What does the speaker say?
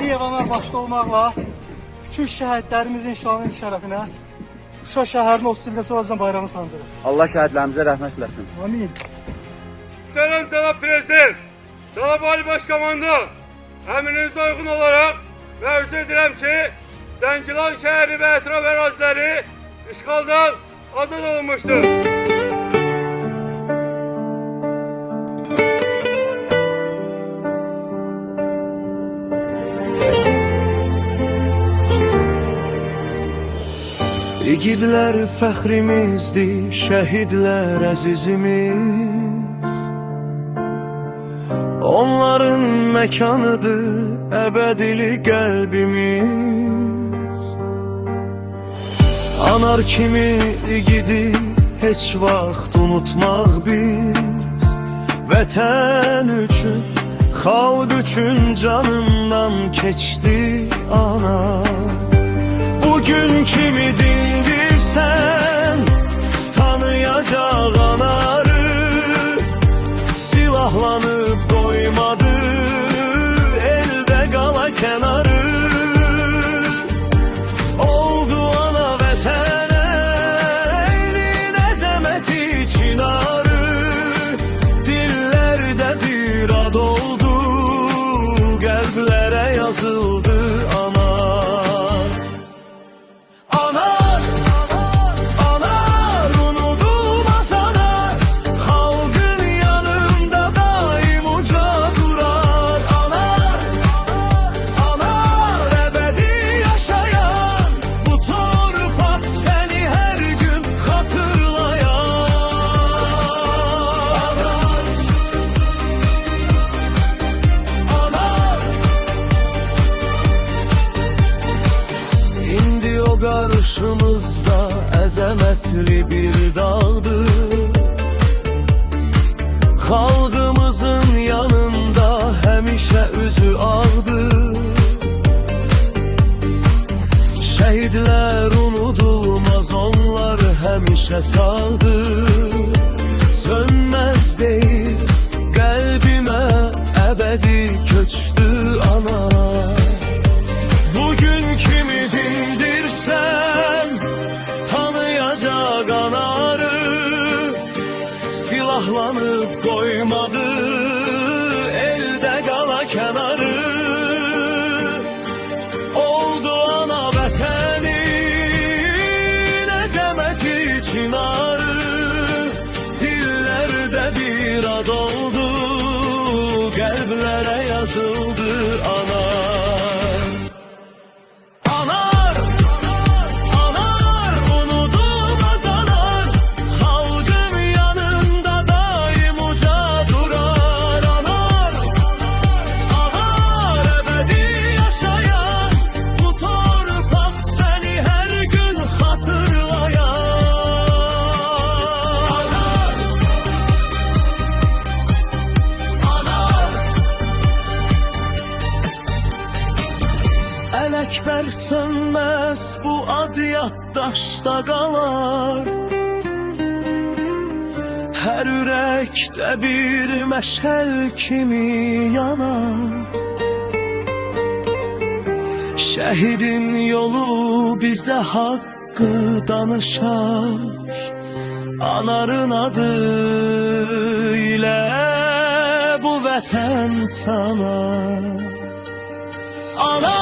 Əliyev anar başda olmaqla bütün şəhidlərimizin şanının şərəfinə Şuşa şəhərinin 30 ildə sonrasından bayramı sancırıq. Allah şəhidlərimizə rəhmət eləsin. Amin. Muhterem Cənab Prezident, Cənab Ali Başkomandan, əmrinizə uyğun olaraq məruz edirəm ki, Zəngilan şəhəri və ətraf əraziləri işğaldan azad olunmuşdur. İgidlər fəxrimizdir, şəhidlər əzizimiz. Onların məkanıdır, əbədili qəlbimiz. Anar kimi igidi heç vaxt unutmaq biz. Vətən üçün, xalq üçün canından keçdi anar. Bugün kimi dindirsən, tanıyacaq anarı. Silahlanıb doymadı, elde qala kənarı. Oldu ana vətənə, eylin əzəməti çinarı. Dillərdə bir ad oldu, qəlblərə yazıldı ana. Qarşımızda əzəmətli bir dağdır. Xalqımızın yanında həmişə üzü ağdır. Şəhidlər unudulmaz, onlar həmişə sağdır. Sönməz deyil qəlbimə, əbədi köçdü ana. Bugün kimi dindirsən, tanıyacaq anarı. Silahlanıb qoymadı, elde qala kənarı. Oldu ana vətənin əzəməti çinarı. Dillərdə bir ad oldu, qəlblərə yazıldı ana. Ələkbər sönməz, bu ad yaddaşda qalar. Hər ürəkdə bir məşəl kimi yanar. Şəhidin yolu bizə haqqı danışar. Anarın adı ilə bu vətən sana. Ana!